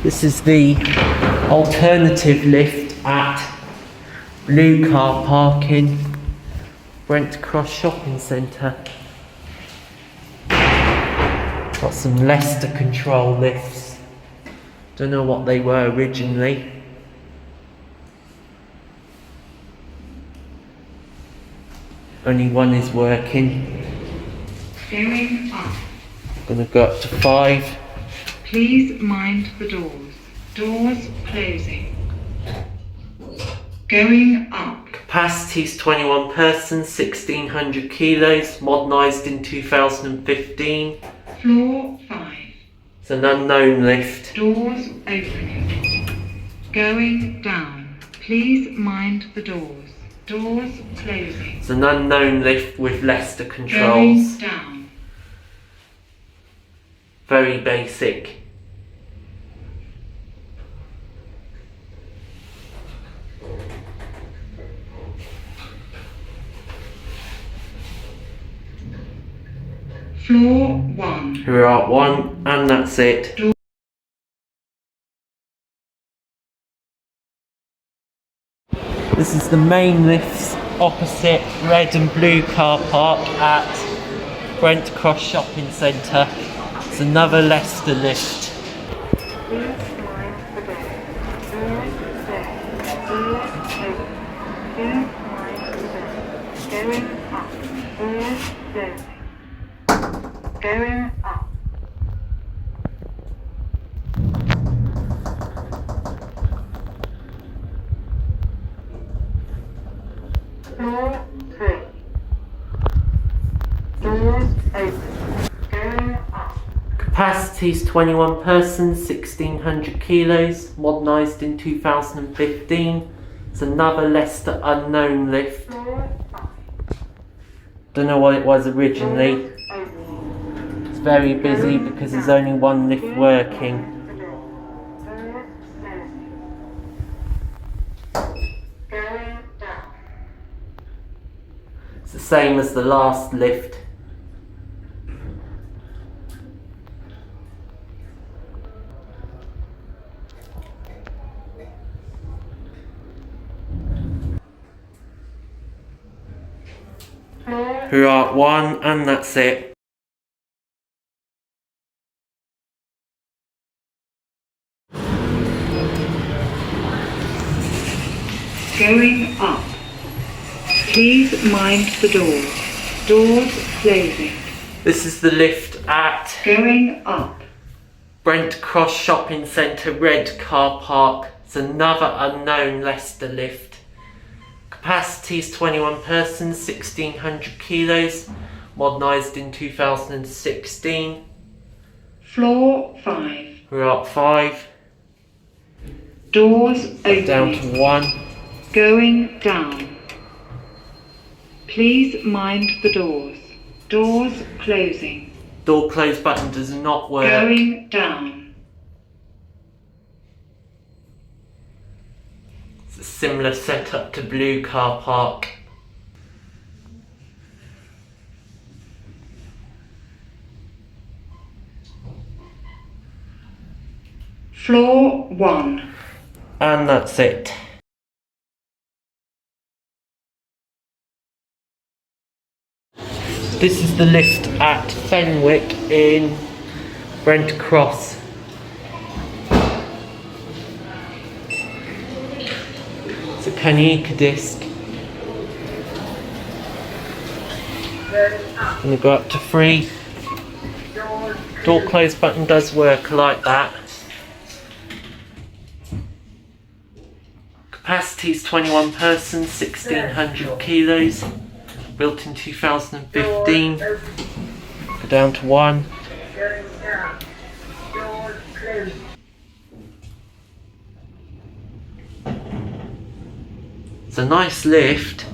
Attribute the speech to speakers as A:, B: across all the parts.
A: This is the alternative lift at Blue Car Park in Brent Cross Shopping Centre. Got some Leicester control lifts. Don't know what they were originally. Only one is working.
B: Going up.
A: Gonna go up to 5.
B: Please mind the doors. Doors closing. Going up.
A: Capacity's 21 persons, 1600 kilos, modernised in 2015.
B: Floor 5.
A: It's an unknown lift.
B: Doors opening. Going down. Please mind the doors. Doors closing.
A: It's an unknown lift with Leicester
B: Going
A: controls.
B: down.
A: Very basic.
B: Floor 1.
A: We're at 1 and that's it. This is the main lifts opposite Red and Blue Car Park at Brent Cross Shopping Centre. It's another Leicester lift.
B: Going up. Floor 3. Doors open. Going up.
A: Capacity's 21 persons, 1600 kilos, modernised in 2015. It's another Leicester unknown lift.
B: Floor 5.
A: Don't know what it was originally.
B: Open.
A: It's very busy because there's only one lift working.
B: Going down.
A: It's the same as the last lift. We're at 1 and that's it.
B: Going up. Please mind the doors. Doors closing.
A: This is the lift at
B: Going up.
A: Brent Cross Shopping Centre Red Car Park. It's another unknown Leicester lift. Capacity is 21 persons, 1600 kilos, modernised in 2016.
B: Floor 5.
A: We're up 5,
B: Doors opening.
A: down to 1.
B: Going down. Please mind the doors. Doors closing.
A: Door close button does not work.
B: Going down.
A: It's a similar setup to Blue Car Park.
B: Floor 1.
A: And that's it. This is the lift at Fenwick in Brent Cross. It's a Kanika disc. I'm going to go up to 3. Door close button does work like that. Capacity is 21 persons, 1600 kilos. Built in 2015. Go down to 1. It's a nice lift.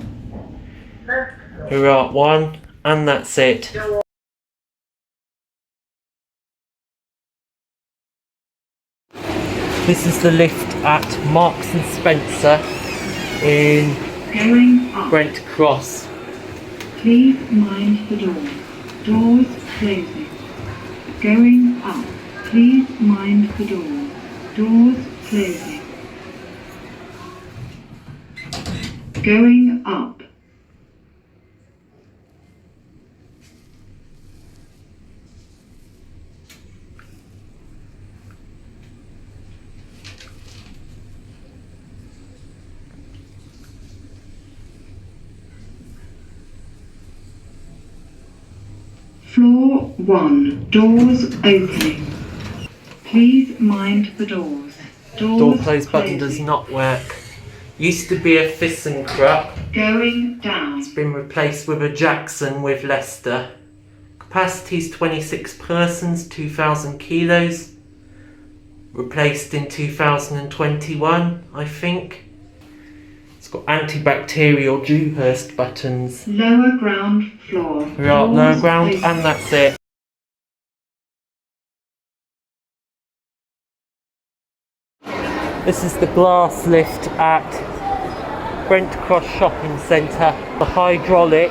A: We're at 1 and that's it. This is the lift at Marks and Spencer in
B: Going up.
A: Brent Cross.
B: Please mind the doors. Doors closing. Going up. Please mind the doors. Doors closing. Going up. Floor 1. Doors opening. Please mind the doors.
A: Door close button does not work. Used to be a ThyssenKrupp.
B: Going down.
A: It's been replaced with a Jackson with Leicester. Capacity is 26 persons, 2,000 kilos. Replaced in 2021, I think. It's got antibacterial Dewhurst buttons.
B: Lower ground floor.
A: Right, lower
B: Doors
A: ground,
B: open.
A: and that's it. This is the glass lift at Brent Shopping Centre. The hydraulic,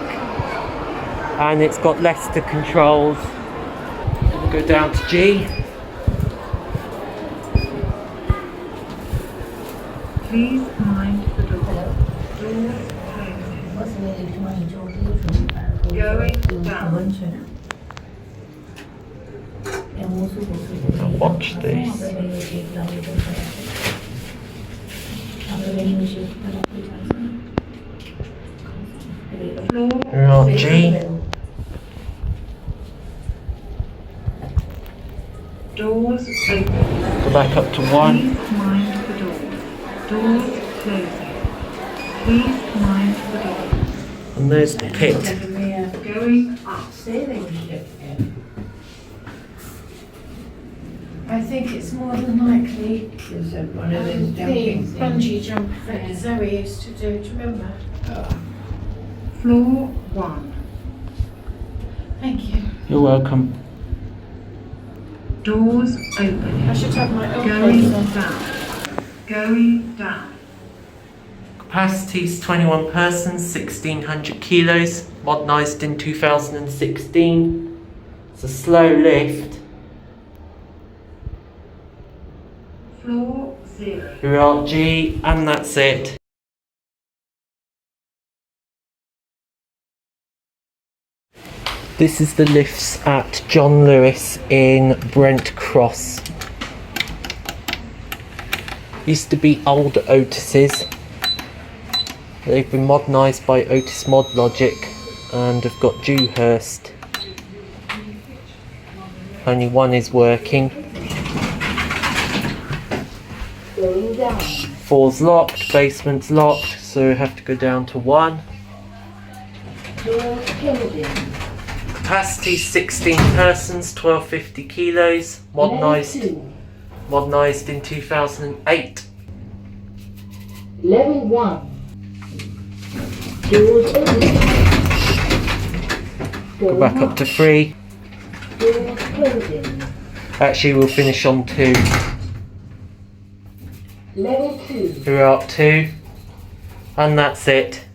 A: and it's got Leicester controls. Go down to G.
B: Please mind the door. Doors closing. Going down.
A: Now watch this.
B: Floor
A: Right, G.
B: Doors open.
A: Go back up to 1.
B: Please mind the doors. Doors closing. Please mind the doors.
A: And there's the pit.
B: Going up.
C: I think it's more than likely the bungee jump that Zoe used to do. Do you remember?
B: Floor 1.
C: Thank you.
A: You're welcome.
B: Doors opening.
C: I should have my own
B: Going
C: clothes on.
B: down. Going down.
A: Capacity is 21 persons, 1,600 kilos. Modernised in 2016. It's a slow lift.
B: Floor 0.
A: You're at G, and that's it. This is the lifts at John Lewis in Brent Cross. Used to be old Otis's. They've been modernised by Otis Mod Logic and have got Dewhurst. Only one is working. 4's locked, basement's locked, so we have to go down to 1. Capacity 16 persons, 1,250 kilos. Modernised in 2008.
D: Level 1. Doors open.
A: Go back up to 3.
D: Doors closing.
A: Actually, we'll finish on 2.
D: Level 2.
A: We're at 2. And that's it.